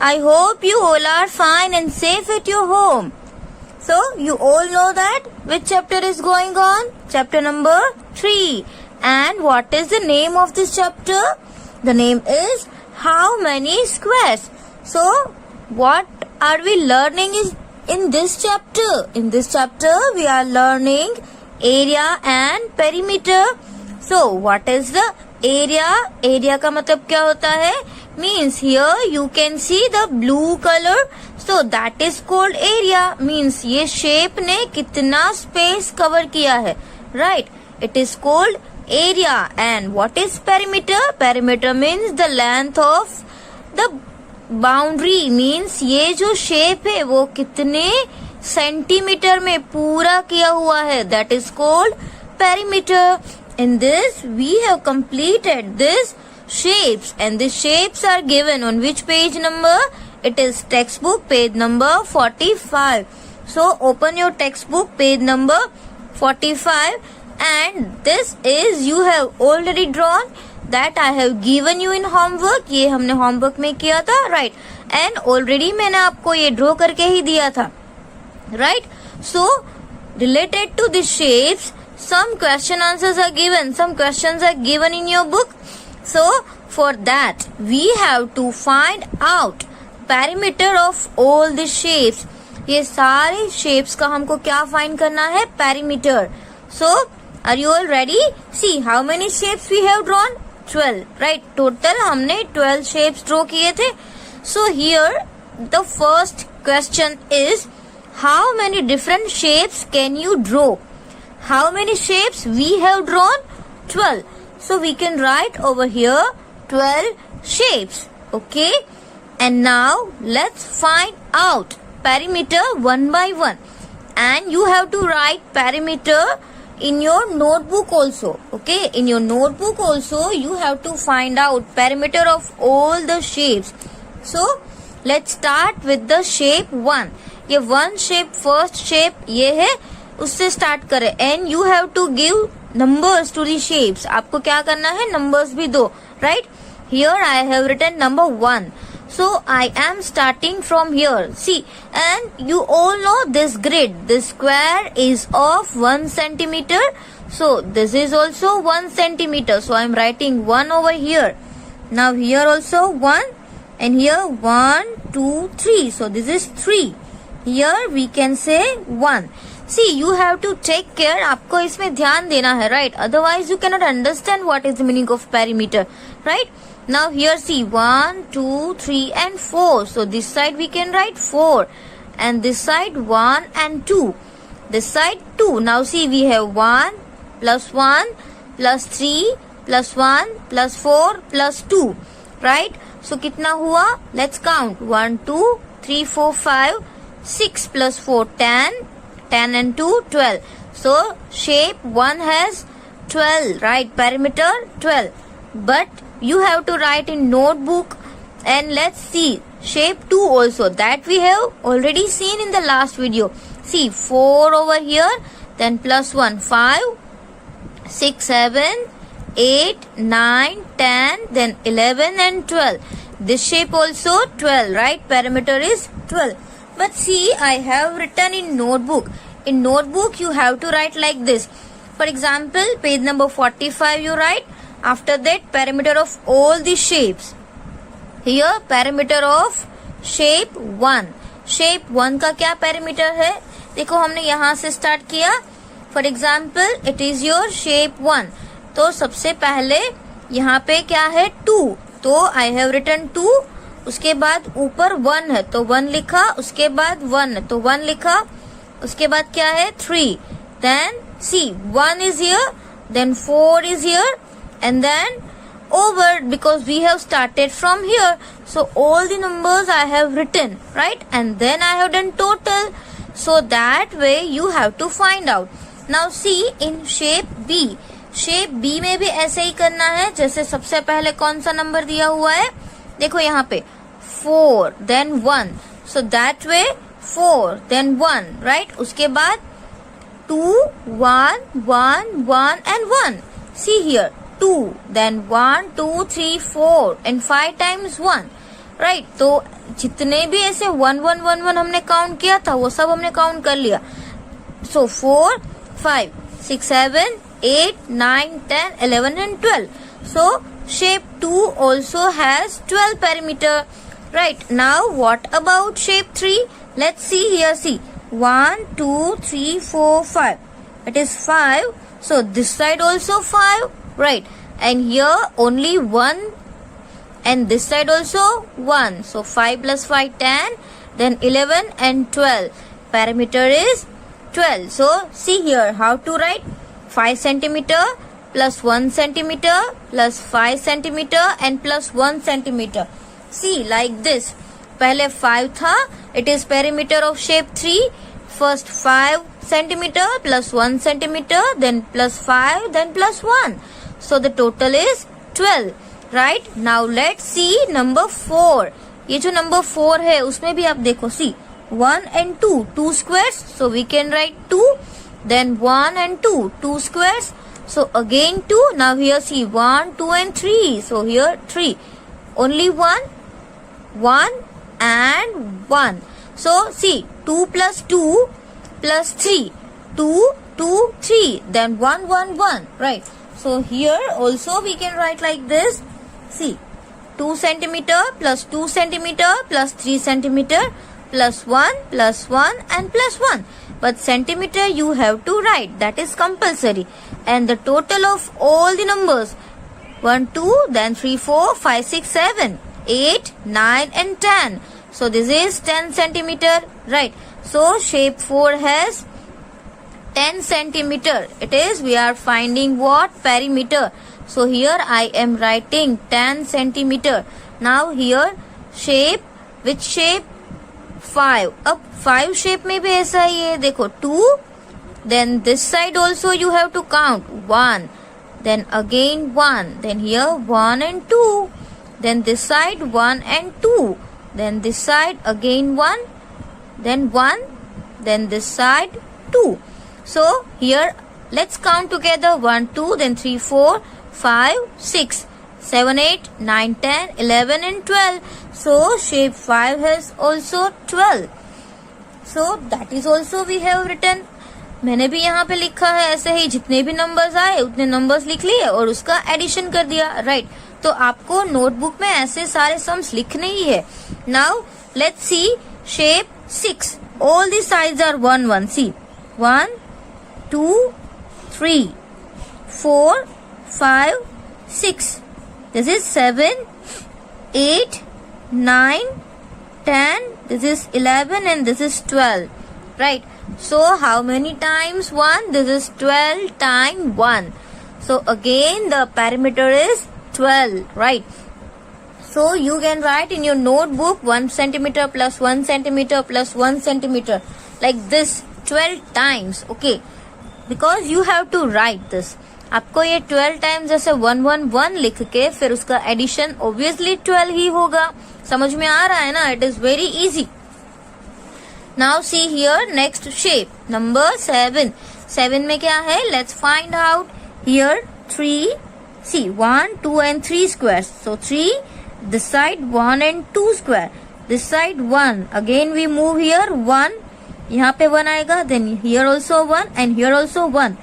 I hope you all are fine and safe at your home. So, you all know that which chapter is going on? Chapter number 3. And what is the name of this chapter? The name is How Many Squares? So, what are we learning in this chapter? In this chapter, we are learning area and perimeter. So, what is the area? Area का मतलब क्या होता है? Means here you can see the blue color. So that is called area. Means ये shape ने कितना space cover किया है. Right? It is called area. And what is perimeter? Perimeter means the length of the boundary. Means ये जो shape है वो कितने सेंटीमीटर में पूरा किया हुआ है. That is called perimeter. In this we have completed this shapes, and the shapes are given on which page number? It is textbook page number 45. So open your textbook page number 45, and this is you have already drawn that I have given you in homework. ये हमने homework में किया था, right? And already मैंने आपको ये draw करके ही दिया था, right? So related to the shapes, some question answers are given, some questions are given in your book. So for that we have to find out perimeter of all the shapes. ये सारे shapes का हमको क्या find करना है? Perimeter. So are you all ready? See how many shapes we have drawn? 12, right? Total हमने 12 shapes draw किए थे. So here the first question is, how many different shapes can you draw? How many shapes we have drawn? 12. So we can write over here 12 shapes. Okay. And now let's find out perimeter one by one. And you have to write perimeter in your notebook also. Okay. In your notebook also you have to find out perimeter of all the shapes. So let's start with the shape 1. ये one shape, first shape ये है, उससे start करें. And you have to give numbers to the shapes. आपको क्या करना है? Numbers भी दो, right? Here I have written number 1. So I am starting from here. See, and you all know this grid. This square is of 1 centimeter. So this is also 1 centimeter. So I am writing 1 over here. Now here also 1, and here 1, 2, 3. So this is 3. Here we can say 1. See, you have to take care. आपको इसमें ध्यान देना है, right? Otherwise, you cannot understand what is the meaning of perimeter, right? Now here see 1, 2, 3, and 4. So this side we can write 4, and this side 1 and 2. This side 2. Now see, we have 1 plus 1 plus 3 plus 1 plus 4 plus 2, right? So कितना हुआ? Let's count. 1, 2, 3, 4, 5, 6 plus 4, 10. 10 and 2, 12. So shape 1 has 12, right? Perimeter 12. But you have to write in notebook. And let's see shape 2 also, that we have already seen in the last video. See 4 over here, then plus 1, 5, 6, 7, 8, 9, 10, then 11 and 12. This shape also 12, right? Perimeter is 12. But see, I have written in notebook. In notebook, you have to write like this. For example, page number 45 you write. After that, perimeter of all the shapes. Here, perimeter of shape 1. Shape 1 का क्या perimeter है? देखो हमने यहाँ से start किया. For example, it is your shape 1. तो सबसे पहले यहाँ पे क्या है? 2. तो I have written 2. उसके बाद ऊपर 1 है तो 1 लिखा, उसके बाद 1 है तो 1 लिखा, उसके बाद क्या है? 3. Then see 1 is here, then 4 is here, and then over, because we have started from here. So all the numbers I have written, right? And then I have done total. So that way you have to find out. Now see in shape B. Shape B में भी ऐसे ही करना है. जैसे सबसे पहले कौन सा नंबर दिया हुआ है? देखो यहाँ पे 4, then 1. So that way 4, then 1, right? उसके बाद 2, 1, 1, 1 and 1. See here 2, then 1, 2, 3, 4 and 5 times 1. Right. तो जितने भी ऐसे 1 1 1 1 हमने काउंट किया था वो सब हमने काउंट कर लिया। सो 4 5 6 7 8 9 10 11 and 12. So shape 2 also has 12 perimeter. Right. Now what about shape 3? Let's see here. See 1 2 3 4 5. It is 5. So this side also 5. Right. And here only 1. And this side also 1. So 5 plus 5 10. Then 11 and 12. Perimeter is 12. So see here how to write. 5 centimeter plus 1 centimeter plus 5 centimeter and plus 1 centimeter. See like this. पहले 5 था. It is perimeter of shape 3. First 5 centimeter plus 1 centimeter, then plus 5, then plus 1. So the total is 12. Right? Now let's see number 4. ये जो number 4 है उसमें भी आप देखो. See 1 and 2. 2 squares. So we can write 2. Then 1 and 2. 2 squares. So again 2. Now here see 1, 2 and 3. So here 3. Only 1. 1 and 1. So see 2 plus 2 plus 3. 2, 2, 3. Then 1, 1, 1. Right. So here also we can write like this. See 2 centimeter plus 2 centimeter plus 3 centimeter plus 1 and plus 1. But centimeter you have to write. That is compulsory. And the total of all the numbers 1, 2, then 3, 4, 5, 6, 7, 8, 9 and 10. So this is 10 centimeter. Right. So shape 4 has 10 centimeter. It is we are finding what? Perimeter. So here I am writing 10 centimeter. Now here shape, which shape? 5. अब 5 shape में भी ऐसा ही है. देखो 2. Then this side also you have to count 1. Then again 1. Then here 1 and 2. Then this side 1 and 2. Then this side again 1. Then 1. Then this side 2. So here let's count together 1, 2, then 3, 4, 5, 6, 7, 8, 9, 10, 11 and 12. So shape 5 has also 12. So that is also we have written. मैंने भी यहाँ पे लिखा है ऐसे ही जितने भी numbers आए उतने नंबर्स लिख लिए और उसका एडिशन कर दिया. राइट. तो आपको नोटबुक में ऐसे सारे सम्स लिखने ही है. Now let's see shape 6. All the sides are 1, 1. See 1, 2, 3, 4, 5, 6. This is 7, 8, 9, 10. This is 11 and this is 12. Right. So how many times 1? This is 12 times 1. So again the perimeter is 12. Right. So you can write in your notebook 1 centimeter plus 1 centimeter plus 1 centimeter like this 12 times. Okay. Because you have to write this. आपको ये 12 times जैसे 1 1 1 लिख के फिर उसका addition obviously 12 ही होगा. समझ में आ रहा है ना? It is very easy. Now see here next shape number 7. 7 में क्या है? Let's find out. Here 3. See 1 2 and 3 squares. So 3. This side 1 and 2 square. This side 1. Again we move here 1. यहाँ पे 1 आएगा. Then here also 1 and here also 1.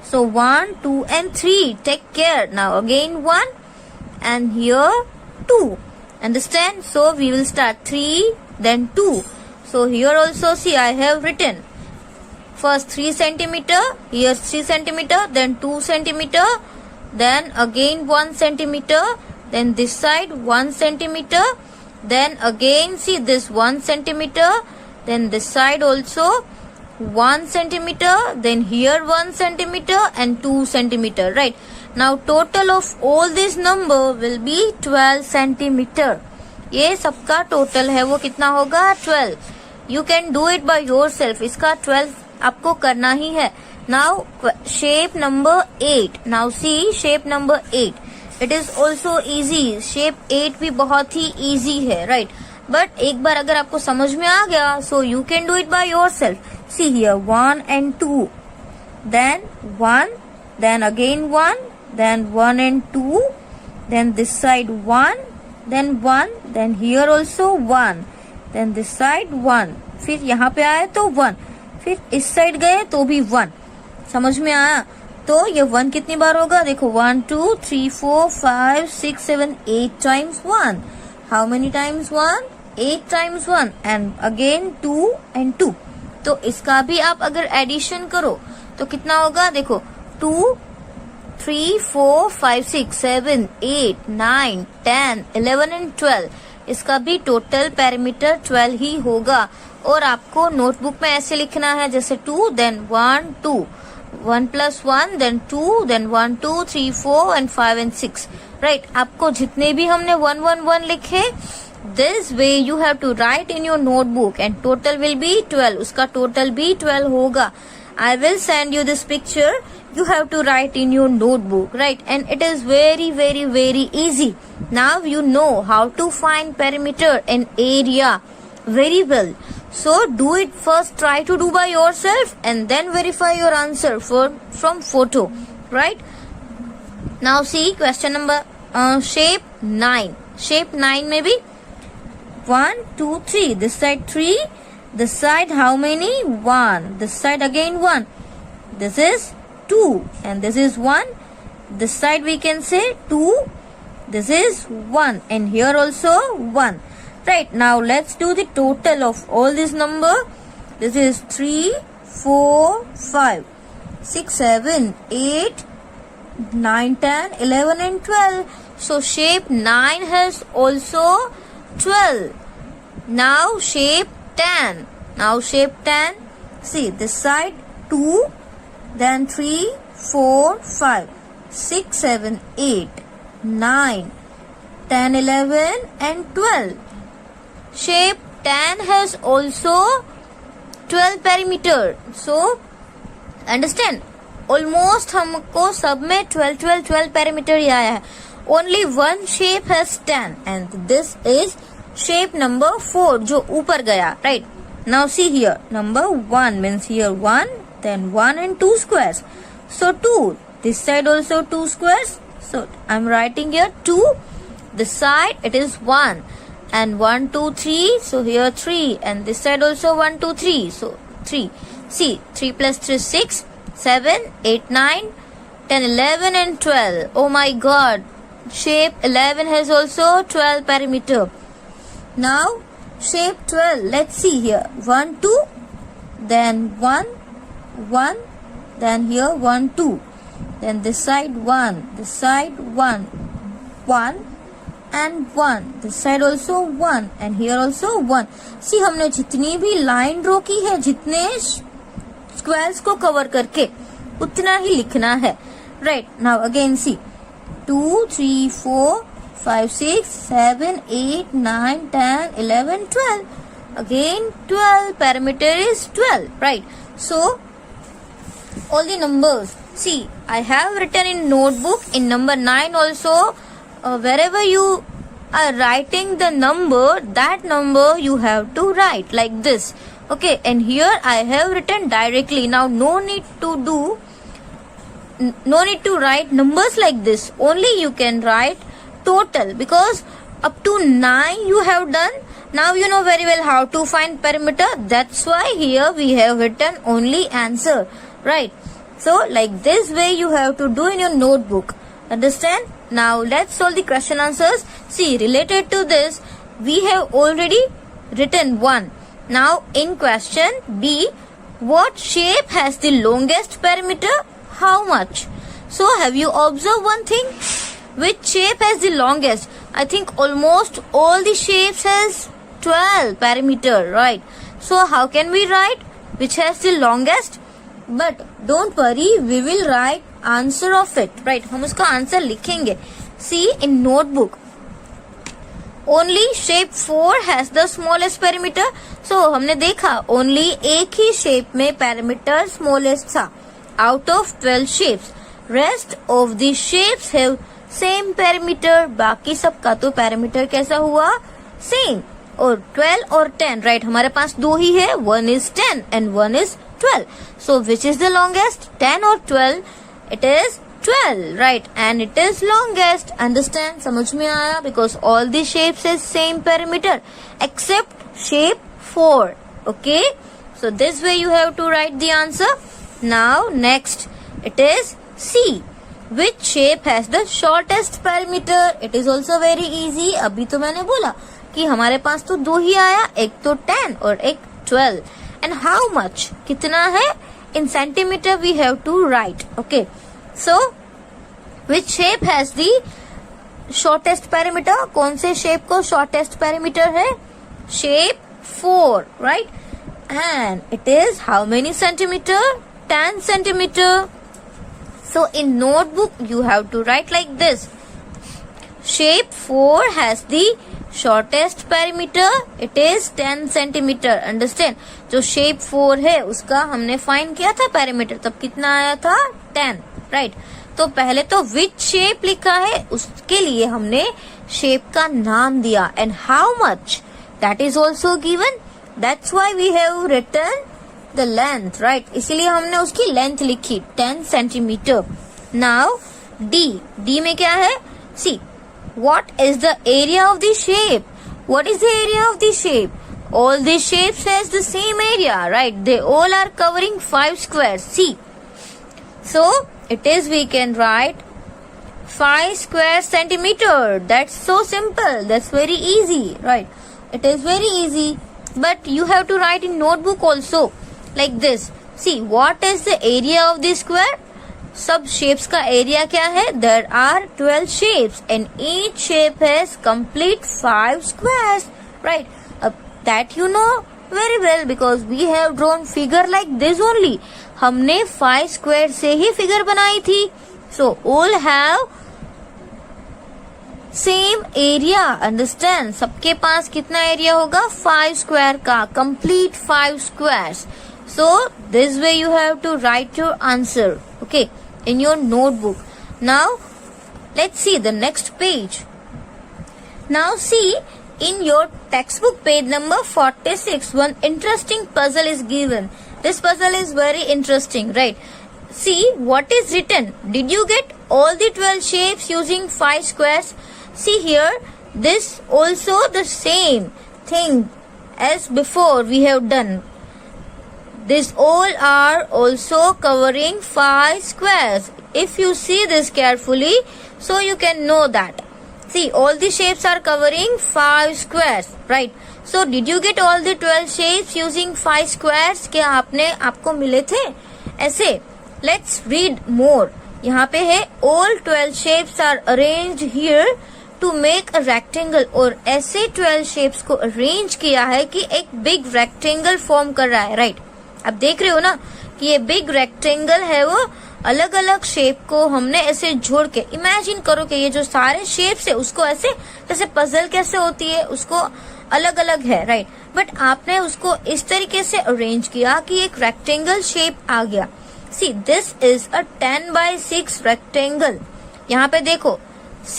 So 1, 2 and 3. Take care. Now again 1 and here 2. Understand? So we will start 3 then 2. So here also see I have written first 3 centimeter. Here 3 centimeter. Then 2 centimeter. Then again 1 centimeter. Then this side 1 centimeter. Then again see this 1 centimeter. Then this side also 1 centimeter. Then here 1 centimeter and 2 centimeter. Right. Now total of all this number will be 12 centimeter. ये सबका total है वो कितना होगा? 12. You can do it by yourself. इसका 12 आपको करना ही है. Now shape number 8. Now see shape number 8. It is also easy. Shape 8 भी बहुत ही easy है. Right. But एक बार अगर आपको समझ में आ गया so you can do it by yourself. See here 1 and 2. Then 1. Then again 1. Then 1 and 2. Then this side 1. then 1, then here also 1, then this side 1, फिर यहाँ पे आए तो 1, फिर इस साइड गए तो भी 1. समझ में आया? तो ये 1 कितनी बार होगा? देखो 1 2 3 4 5 6 7 8 times 1. How many times 1? 8 times 1 and again 2 and 2. तो इसका भी आप अगर एडिशन करो तो कितना होगा? देखो 2 3 4 5 6 7 8 9 10 11 and 12. इसका भी टोटल पैरामीटर 12 ही होगा. और आपको नोटबुक में ऐसे लिखना है जैसे 2 then 1 2, 1 plus 1 then 2, then 1 2 3 4 and 5 and 6. Right, आपको जितने भी हमने 1 1 1 लिखे, this way you have to write in your notebook and total will be 12. उसका टोटल भी 12 होगा. I will send you this picture. You have to write in your notebook, right? And it is very, very, very easy. Now you know how to find perimeter and area very well. So do it first, try to do by yourself and then verify your answer from photo, right? Now see question number shape 9. Shape 9 maybe 1 2 3. This side 3. This side how many? 1. This side again 1. This is 2 and this is 1. This side we can say 2. This is 1 and here also 1. Right, now let's do the total of all this number. This is 3 4 5 6 7 8 9 10 11 and 12. So shape 9 has also 12. Now shape 10. Now shape 10. See this side 2, then 3 4 5 6 7 8 9 10 11 and 12. Shape 10 has also 12 perimeter. So understand, almost हमको सब में 12 perimeter ही आया है. Only one shape has 10 and this is shape number 4 जो ऊपर गया. Right, now see here number 1 means here 1, then 1 and 2 squares. So 2. This side also 2 squares. So I'm writing here 2. This side it is 1. And 1 2 3, so here 3, and this side also 1 2 3, so 3. See, 3 plus 3 is 6, 7 8 9 10 11 and 12. Oh my god, shape 11 has also 12 perimeter. Now shape 12, let's see here 1 2, then 1 1, then here 1 2, then this side 1, this side 1 1 and 1, this side also 1 and here also 1. See, हमने जितनी भी line draw की है, जितने squares को cover करके उतना ही लिखना है. Right, now again C 2 3 4 5 6 7 8 9 10 11 12. Again 12, perimeter is 12. Right, so all the numbers, see, I have written in notebook in number 9 also. Wherever you are writing the number, that number you have to write like this. Okay, and here I have written directly. Now no need to write numbers like this. Only you can write total, because up to 9 you have done. Now you know very well how to find perimeter. That's why here we have written only answer. Right, so like this way you have to do in your notebook. Understand? Now let's solve the question answers. See, related to this, we have already written 1. Now in question B, what shape has the longest perimeter? How much? So have you observed one thing? Which shape has the longest? I think almost all the shapes has 12 perimeter, right? So how can we write which has the longest? But don't worry, we will write answer of it, right? हम उसका answer लिखेंगे. See in notebook, only shape 4 has the smallest perimeter. So हमने देखा only एक ही shape में perimeter smallest था out of 12 shapes. Rest of the shapes have same perimeter. बाकी सबका तो perimeter कैसा हुआ? Same. और 12 और 10, right? हमारे पास दो ही है. One is 10 and one is 12. So which is the longest? 10 or 12? It is 12, right? And it is longest. Understand? समझ में आया? Because all the shapes is same perimeter except shape 4. Okay? So this way you have to write the answer. Now next, it is C. Which shape has the shortest perimeter? It is also very easy. अभी तो मैंने बोला कि हमारे पास तो 2 ही आया, एक तो 10 और एक 12. And how much? कितना है? In centimeter we have to write. Okay. So, which shape has the shortest perimeter? कौन से shape को shortest perimeter है? Shape 4, right? And it is how many centimeter? 10 centimeter. So, in notebook you have to write like this. Shape 4 has the shortest perimeter. It is 10 centimeter. Understand? जो shape 4 है उसका हमने find किया था perimeter, तब कितना आया था? 10, right? तो पहले तो which shape लिखा है, उसके लिए हमने shape का नाम दिया. And how much? That is also given. That's why we have written the length, right? इसीलिए हमने उसकी length लिखी 10 centimeter. Now D में क्या है? See, what is the area of the shape? What is the area of the shape? All these shapes has the same area, right? They all are covering 5 squares. See, so it is, we can write 5 square centimeter. That's so simple. That's very easy, right? It is very easy. But you have to write in notebook also like this. See, what is the area of the square? सब shapes का area क्या है? There are 12 shapes and each shape has complete 5 squares, right? That you know very well because we have drawn figure like this only. हमने 5 square से ही figure बनाई थी. So all have same area. Understand? सबके पास कितना area होगा? 5 square का, complete 5 squares. So this way you have to write your answer, okay, in your notebook. Now let's see the next page. Now see, in your textbook page number 46, one interesting puzzle is given. This puzzle is very interesting, right? See what is written. Did you get all the 12 shapes using 5 squares? See here, this also the same thing as before we have done. These all are also covering 5 squares. If you see this carefully, so you can know that. See, all the shapes are covering 5 squares, right? So, did you get all the 12 shapes using 5 squares? क्या आपको मिले थे? ऐसे, let's read more. यहाँ पे है all 12 shapes are arranged here to make a rectangle. और ऐसे 12 shapes को arrange किया है कि एक big rectangle form कर रहा है, right? अब देख रहे हो ना कि ये बिग रेक्टेंगल है, वो अलग अलग शेप को हमने ऐसे जोड़ के, इमेजिन करो कि ये जो सारे शेप्स है उसको ऐसे, जैसे पजल कैसे होती है उसको अलग अलग है, राइट? बट आपने उसको इस तरीके से अरेंज किया कि एक रेक्टेंगल शेप आ गया. See, this is a 10 by 6 rectangle. यहाँ पे देखो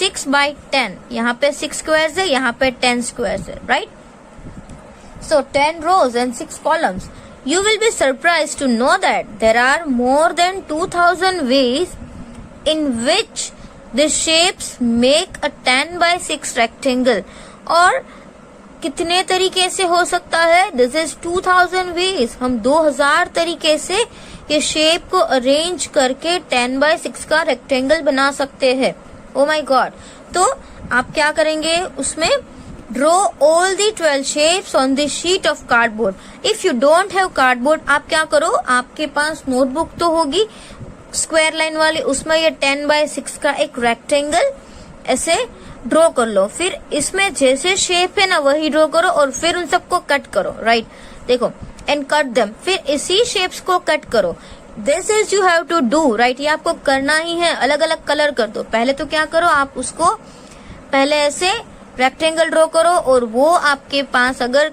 6 by 10, यहाँ पे 6 स्क्वायर्स है, यहाँ पे 10 स्क्वायर्स है, right? So 10 rows and 6 columns. You will be surprised to know that there are more than 2000 ways in which the shapes make a 10 by 6 rectangle. और कितने तरीके से हो सकता है? This is 2000 ways. हम 2000 तरीके से ये शेप को अरेंज करके 10 by 6 का रेक्टेंगल बना सकते हैं. Oh my God! तो आप क्या करेंगे उसमें? Draw all the 12 shapes on the sheet of cardboard. If you don't have cardboard, आप क्या करो? आपके पास नोटबुक तो होगी स्क्वायर लाइन वाली, उसमें ये 10 by 6 का एक रेक्टेंगल ऐसे ड्रॉ कर लो. फिर इसमें जैसे शेप है ना वही ड्रॉ करो और फिर उन सबको कट करो, राइट? देखो, एंड कट देम. फिर इसी शेप्स को कट करो. This is you have to do, right? ये आपको करना ही है. अलग अलग कलर कर दो. पहले तो क्या करो, आप उसको पहले ऐसे रेक्टेंगल ड्रॉ करो और वो आपके पास अगर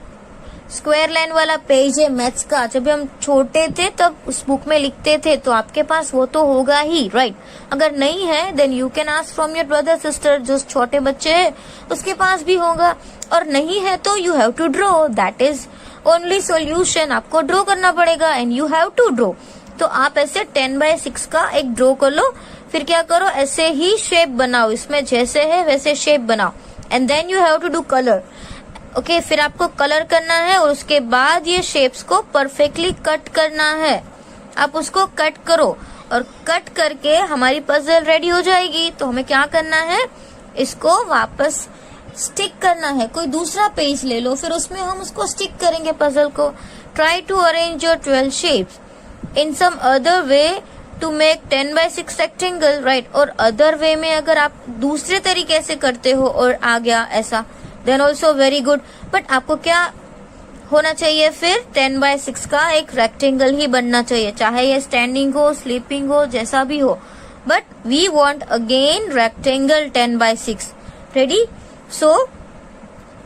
स्क्वायर लाइन वाला पेज है मैथ्स का, जब हम छोटे थे तब उस बुक में लिखते थे, तो आपके पास वो तो होगा ही, राइट? अगर नहीं है then you can ask from your brother sister, जो छोटे बच्चे हैं उसके पास भी होगा. और नहीं है तो you have to draw. That is only solution. आपको ड्रॉ करना पड़ेगा and you have to draw. तो आप ऐसे 10 by 6 का एक ड्रॉ कर लो. फिर क्या करो, ऐसे ही शेप बनाओ, इसमें जैसे है वैसे शेप बनाओ, and then you have to do colour. Okay, फिर आपको कलर करना है और उसके बाद ये शेप्स को परफेक्टली कट करना है। आप उसको कट करो और कट करके हमारी पजल रेडी हो जाएगी। तो हमें क्या करना है, इसको वापस स्टिक करना है। कोई दूसरा पेज ले लो, फिर उसमें हम उसको स्टिक करेंगे पजल को। Try to arrange your 12 shapes in some other way to make 10 by 6 rectangle, right. और अदर वे में अगर आप दूसरे तरीके से करते हो और आ गया ऐसा, then also very good. But आपको क्या होना चाहिए, फिर 10 by 6 का एक रेक्टेंगल ही बनना चाहिए, चाहे ये स्टैंडिंग हो, स्लीपिंग हो, जैसा भी हो, but we want again rectangle 10 by 6। Ready? So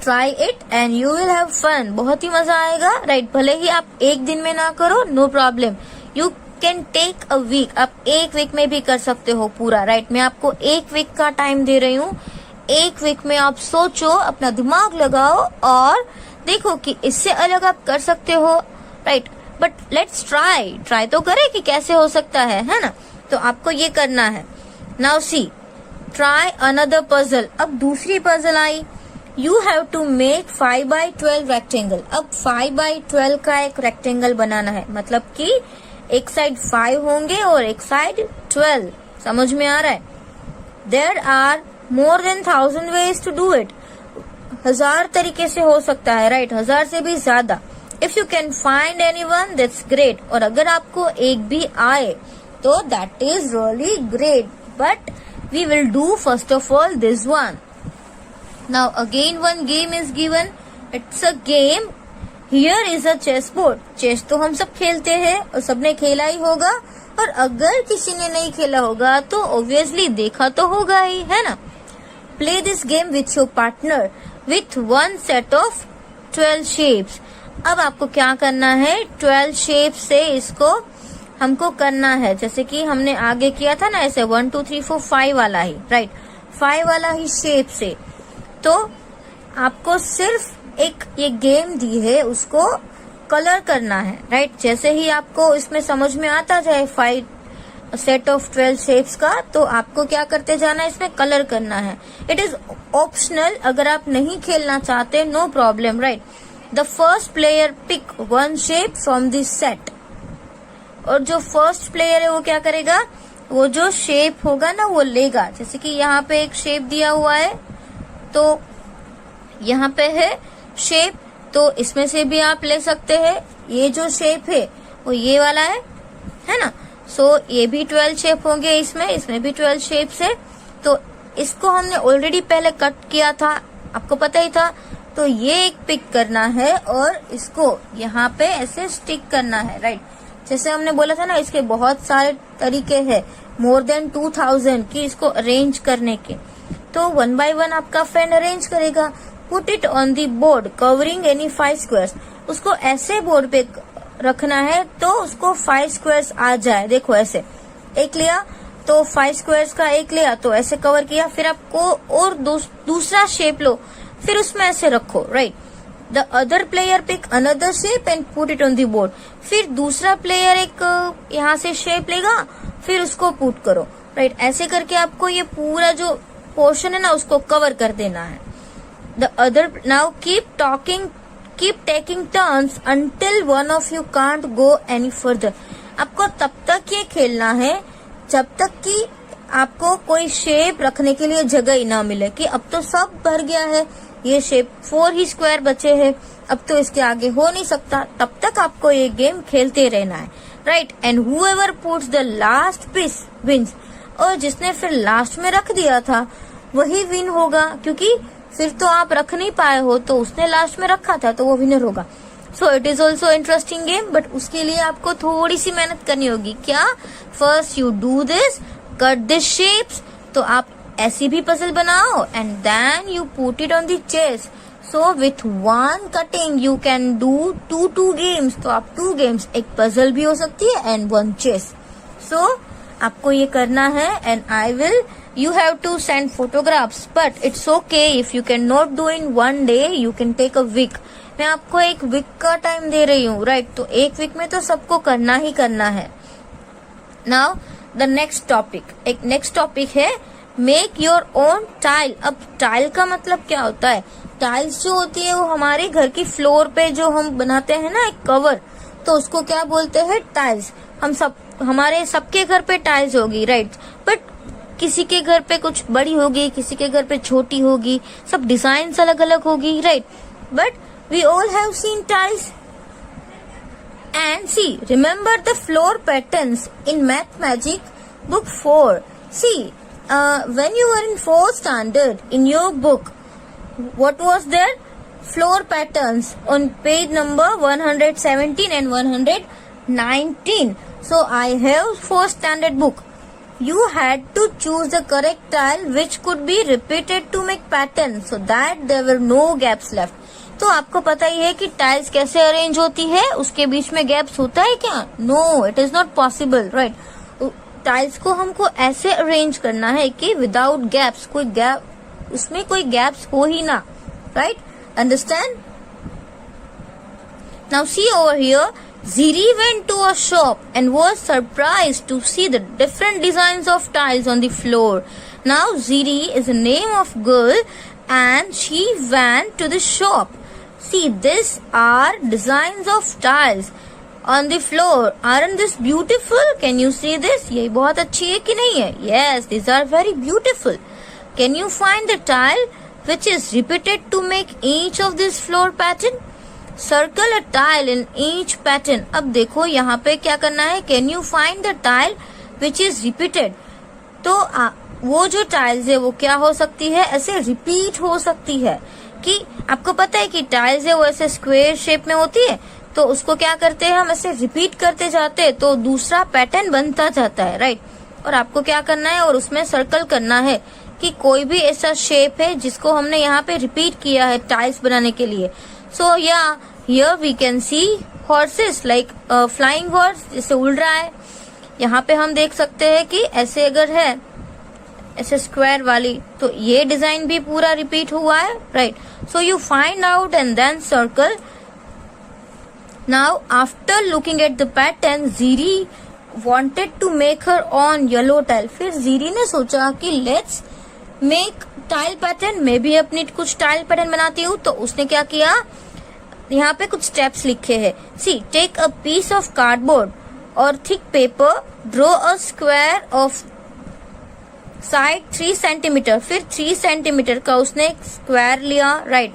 try it and you will have fun. बहुत ही मजा आएगा, राइट। भले ही आप एक दिन में ना करो, no problem, you can take a week. आप एक वीक में भी कर सकते हो पूरा, राइट। मैं आपको एक वीक का टाइम दे रही हूँ। एक वीक में आप सोचो, अपना दिमाग लगाओ और देखो कि इससे अलग आप कर सकते हो, राइट। बट लेट्स ट्राई तो करें कि कैसे हो सकता है ना। तो आपको ये करना है। Now see, try another puzzle. अब दूसरी पजल आई। You have to make 5 by 12 rectangle. अब 5 by 12 का एक रेक्टेंगल बनाना है, मतलब कि एक साइड 5 होंगे और एक साइड 12। समझ में आ रहा है? There are more than 1000 ways to do it. 1000 तरीके से हो सकता है, राइट। 1000 से भी ज्यादा। If you can find anyone, that's great. और अगर आपको एक भी आए तो that is really great, but we will do first of all this one. Now again one game is given. It's a game. Here is a chess board. Chess तो हम सब खेलते हैं और सबने खेला ही होगा, और अगर किसी ने नहीं खेला होगा तो obviously देखा तो होगा ही, है ना। Play this game with your partner with one set of 12 shapes. अब आपको क्या करना है, 12 shapes से इसको हमको करना है, जैसे कि हमने आगे किया था ना, ऐसे 1 2 3 4 5 वाला ही, राइट। 5 वाला ही शेप से। तो आपको सिर्फ एक ये गेम दी है, उसको कलर करना है, राइट। जैसे ही आपको इसमें समझ में आता जाए 5 सेट ऑफ 12 शेप्स का, तो आपको क्या करते जाना है, इसमें कलर करना है। इट इज ऑप्शनल, अगर आप नहीं खेलना चाहते, no problem, right. The first player pick 1 shape from this set. और जो फर्स्ट प्लेयर है वो क्या करेगा, वो जो शेप होगा ना वो लेगा। जैसे कि यहाँ पे एक शेप दिया हुआ है, तो यहाँ पे है शेप, तो इसमें से भी आप ले सकते हैं। ये जो शेप है वो ये वाला है ना। सो ये भी 12 शेप होंगे, इसमें भी 12 शेप्स है। तो इसको हमने ऑलरेडी पहले कट किया था, आपको पता ही था। तो ये एक पिक करना है और इसको यहाँ पे ऐसे स्टिक करना है, राइट। जैसे हमने बोला था ना, इसके बहुत सारे तरीके हैं, मोर देन 2000 की इसको अरेंज करने के। तो 1 by 1 आपका फ्रेंड अरेंज करेगा। Put it on the board covering any 5 squares. उसको ऐसे बोर्ड पे रखना है तो उसको 5 स्क्वायर्स आ जाए। देखो ऐसे एक लिया तो 5 स्क्वायर्स का एक लिया तो ऐसे कवर किया। फिर आपको और दूसरा शेप लो, फिर उसमें ऐसे रखो, right. The other player pick another shape and put it on the board. फिर दूसरा प्लेयर एक यहाँ से शेप लेगा, फिर उसको पुट करो, राइट। ऐसे करके आपको ये पूरा जो पोर्शन है ना उसको कवर कर देना है। The other now keep taking turns until one of you can't go any further. आपको तब तक ये खेलना है जब तक कि आपको कोई शेप रखने के लिए जगह ही ना मिले, कि अब तो सब भर गया है, ये शेप 4 ही स्क्वायर बचे हैं, अब तो इसके आगे हो नहीं सकता। तब तक आपको ये गेम खेलते रहना है, right. And whoever puts the last piece wins. और जिसने फिर लास्ट में रख दिया था वही विन होगा, क्योंकि फिर तो आप रख नहीं पाए हो, तो उसने लास्ट में रखा था तो वो विनर होगा। So it is also interesting game, but उसके लिए आपको थोड़ी सी मेहनत करनी होगी। क्या? First you do this, cut this shapes. तो आप ऐसी भी पजल बनाओ and then you put it on the chess. So with 1 cutting you can do 2 games. तो आप 2 गेम्स, एक पजल भी हो सकती है एंड 1 चेस। सो आपको ये करना है and I will, you have to send photographs, but it's okay if you cannot do in 1 day, you can take a week. मैं आपको एक वीक का टाइम दे रही हूँ, राइट। तो एक वीक में तो सबको करना ही करना है। Now द नेक्स्ट टॉपिक, एक नेक्स्ट टॉपिक है मेक योर ओन टाइल। अब टाइल का मतलब क्या होता है? टाइल्स जो होती है वो हमारे घर की फ्लोर पे जो हम बनाते हैं ना एक कवर, तो उसको क्या बोलते हैं? टाइल्स। हमारे सबके घर पे टाइल्स होगी, राइट? बट किसी के घर पे कुछ बड़ी होगी, किसी के घर पे छोटी होगी, सब डिजाइन अलग अलग होगी, right? But we all have seen tiles. And see, remember the floor patterns in Math Magic book 4. See, when you were in 4th standard, in your book, what was there? Floor patterns on page number 117 and 119. So I have 4th standard book. You had to choose the correct tile which could be repeated to make pattern so that there were no gaps left. तो आपको पता ही है कि tiles कैसे arrange होती है, उसके बीच में गैप्स होता है क्या? No, it is not possible, right? Tiles को हमको ऐसे अरेंज करना है कि विदाउट गैप्स, कोई गैप उसमें कोई गैप्स हो ही ना, right? Understand? Now see over here, Ziri went to a shop and was surprised to see the different designs of tiles on the floor. Now Ziri is the name of girl and she went to the shop. See, these are designs of tiles on the floor. Aren't this beautiful? Can you see this? ये बहुत अच्छी है कि नहीं है? Yes, these are very beautiful. Can you find the tile which is repeated to make each of this floor pattern? Circle a tile in each pattern. अब देखो यहाँ पे क्या करना है? Can you find the tile which is repeated? तो वो जो टाइल्स है वो क्या हो सकती है? ऐसे रिपीट हो सकती है कि आपको पता है कि टाइल्स है वो ऐसे स्क्वायर शेप में होती है, तो उसको क्या करते हैं हम? ऐसे रिपीट करते जाते हैं तो दूसरा पैटर्न बनता जाता है, राइट? और आपको क्या करना है? और उसमें सर्कल करना है कि कोई भी ऐसा शेप है जिसको हमने यहाँ पे रिपीट किया है टाइल्स बनाने के लिए. सो या here we can see horses like flying horse, जैसे उड़ रहा है. यहाँ पे हम देख सकते हैं कि ऐसे अगर है ऐसे स्क्वायर वाली, तो ये डिजाइन भी पूरा रिपीट हुआ है, right? So you find out and then circle. Now after looking at the pattern, Jeeri wanted to make her on yellow tile. फिर जीरी ने सोचा कि लेट्स मेक टाइल पैटर्न, मैं भी अपनी कुछ टाइल पैटर्न बनाती हूँ. तो उसने क्या किया? यहाँ पे कुछ स्टेप्स लिखे हैं. See, take a piece of cardboard और thick paper, draw a square of side 3 centimetre. फिर 3 सेंटीमीटर का उसने एक स्क्वायर लिया, right?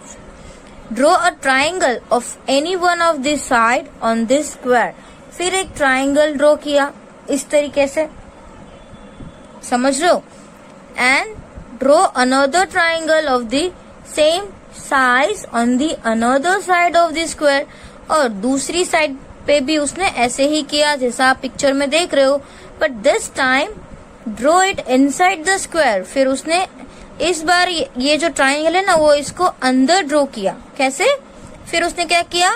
Draw a triangle of any one of this side on this square. फिर एक ट्राइंगल ड्रॉ किया इस तरीके से, समझ रहे हो? And draw another triangle of the same size on the another side of the square. और दूसरी साइड पे भी उसने ऐसे ही किया जैसा आप पिक्चर में देख रहे हो, but this time draw it inside the square. फिर उसने इस बार ये जो ट्राइंगल है ना वो इसको अंदर ड्रॉ किया. कैसे? फिर उसने क्या किया?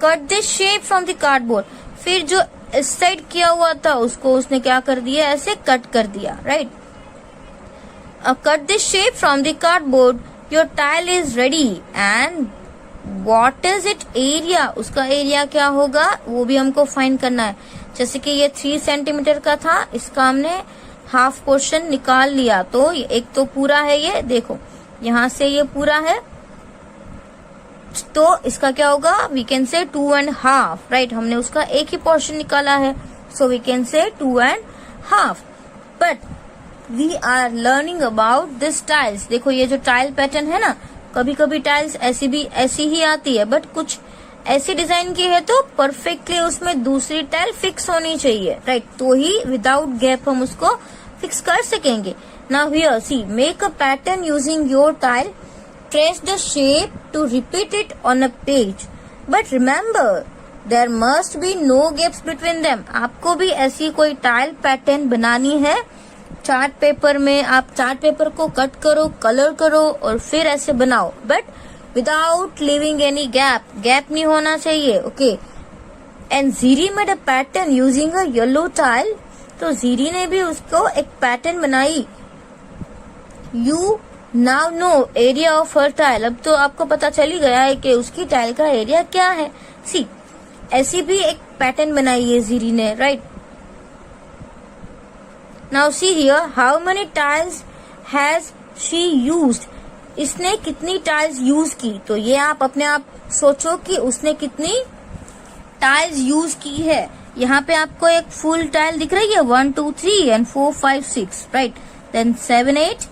Cut this shape from the cardboard. फिर जो इस साइड किया हुआ था उसको उसने क्या कर दिया? ऐसे कट कर दिया, right? Cut this shape from the cardboard, your tile is ready. And what is it area? उसका एरिया क्या होगा वो भी हमको फाइंड करना है. जैसे कि ये 3 सेंटीमीटर का था, इसका हमने हाफ पोर्शन निकाल लिया, तो एक तो पूरा है, ये देखो यहाँ से ये पूरा है, तो इसका क्या होगा? We can say 2.5, right? हमने उसका एक ही पोर्शन निकाला है, so we can say 2.5. But we are learning about this tiles. देखो ये जो टाइल पैटर्न है ना, कभी कभी टाइल्स ऐसी ही आती है, बट कुछ ऐसी डिजाइन की है तो परफेक्टली उसमें दूसरी टाइल फिक्स होनी चाहिए, राइट? तो ही विदाउट गैप हम उसको फिक्स कर सकेंगे. Now here see, make a pattern using your tile, trace the shape to repeat it on a page, but remember there must be no gaps between them. आपको भी ऐसी कोई tile pattern बनानी है चार्ट पेपर में. आप chart paper को cut करो, कलर करो और फिर ऐसे बनाओ, but without living any gap. Gap नहीं होना चाहिए, okay? And Jeeri made a pattern using a yellow tile. तो जीरी ने भी उसको एक पैटर्न बनाई. You now know area of her tile. अब तो आपको पता चल ही गया है कि उसकी टाइल का एरिया क्या है. सी, ऐसी भी एक पैटर्न बनाई है जीरी ने, right? Now see here, how many tiles has she used, इसने कितनी टाइल्स यूज की. तो ये आप अपने आप सोचो कि उसने कितनी टाइल्स यूज की है. यहाँ पे आपको एक फुल टाइल दिख रही है, 1 2 3 and 4 5 6, right. Then 7 8,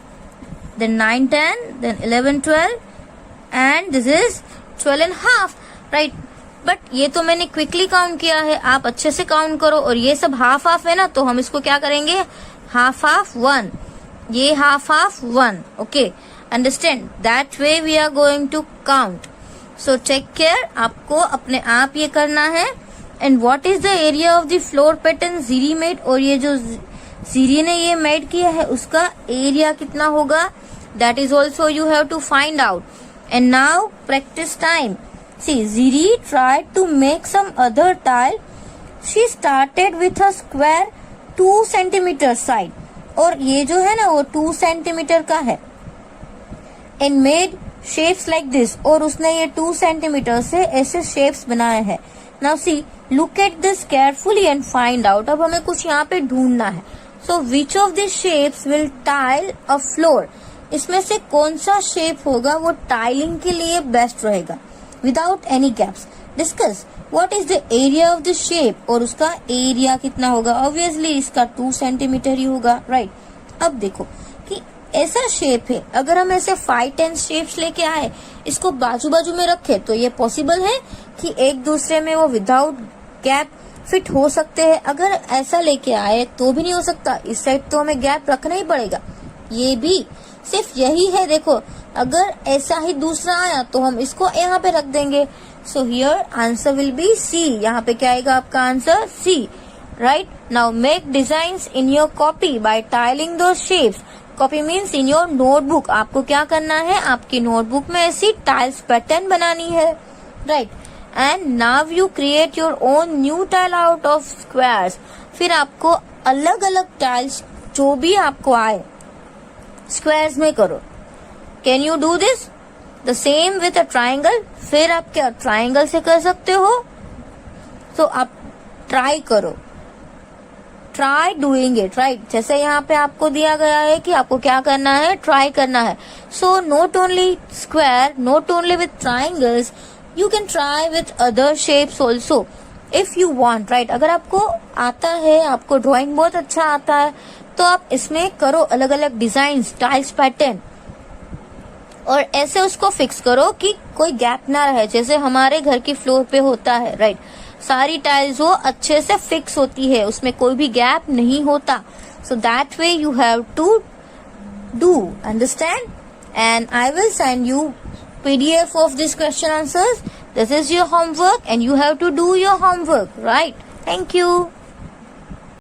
then 9 10, then 11 12 and this is 12 and half, right. But ये तो मैंने क्विकली काउंट किया है, आप अच्छे से काउंट करो. और ये सब हाफ हाफ है ना, तो हम इसको क्या करेंगे, हाफ हाफ 1, ये half half 1. Okay, understand, that way we are going to count. So take care, आपको अपने आप ये करना है. And what is the area of the floor pattern Jeeri made, और ये जो जीरी ने ये मेड किया है उसका एरिया कितना होगा, that is also you have to find out. And now practice time. See, Ziri tried to make some other tile. She started with a square 2 centimeter side. और ये जो है ना वो 2 सेंटीमीटर का है. And made shapes like this. और उसने ये 2 सेंटीमीटर से ऐसे shapes बनाए हैं. Now see, look at this carefully and find out. अब हमें कुछ यहाँ पे ढूंढना है. So which of these shapes will tile a floor? इसमें से कौन सा शेप होगा वो टाइलिंग के लिए बेस्ट रहेगा. Without any gaps. Discuss what is the area of the shape, और उसका एरिया कितना होगा. Obviously इसका 2 सेंटीमीटर ही होगा, राइट. अब देखो कि ऐसा शेप है, अगर हम ऐसे 5-10 शेप्स लेके आए, इसको बाजू बाजू में रखे, तो ये पॉसिबल है कि एक दूसरे में वो विदाउट गैप फिट हो सकते हैं. अगर ऐसा लेके आए तो भी नहीं हो सकता, इस साइड तो हमें गैप रखना ही पड़ेगा. ये भी सिर्फ यही है, देखो अगर ऐसा ही दूसरा आया तो हम इसको यहाँ पे रख देंगे. So here answer will be C. यहाँ पे क्या आएगा आपका answer, C, right. Now make designs in your copy by tiling two shapes. Copy means in your notebook. आपको क्या करना है, आपकी नोटबुक में ऐसी टाइल्स पैटर्न बनानी है, right. And now you create your own new tile out of squares. फिर आपको अलग अलग टाइल्स जो भी आपको आए स्क्वायर्स में करो. Can you do this the same with a triangle. फिर आप क्या ट्राइंगल से कर सकते हो, तो आप ट्राई करो, ट्राई डूइंग इट, राइट. जैसे यहाँ पे आपको दिया गया है कि आपको क्या करना है, ट्राई करना है. So not only square, not only with triangles, you can try with other shapes also if you want, right. अगर आपको आता है, आपको ड्राइंग बहुत अच्छा आता है, तो आप इसमें करो अलग अलग डिजाइन, टाइल्स पैटर्न, और ऐसे उसको फिक्स करो कि कोई गैप ना रहे, जैसे हमारे घर की फ्लोर पे होता है, राइट. सारी टाइल्स वो अच्छे से फिक्स होती है, उसमें कोई भी गैप नहीं होता. So that way you have to do, understand. And I will send you PDF of this question answers. This is your homework and you have to do your homework, right? Thank you.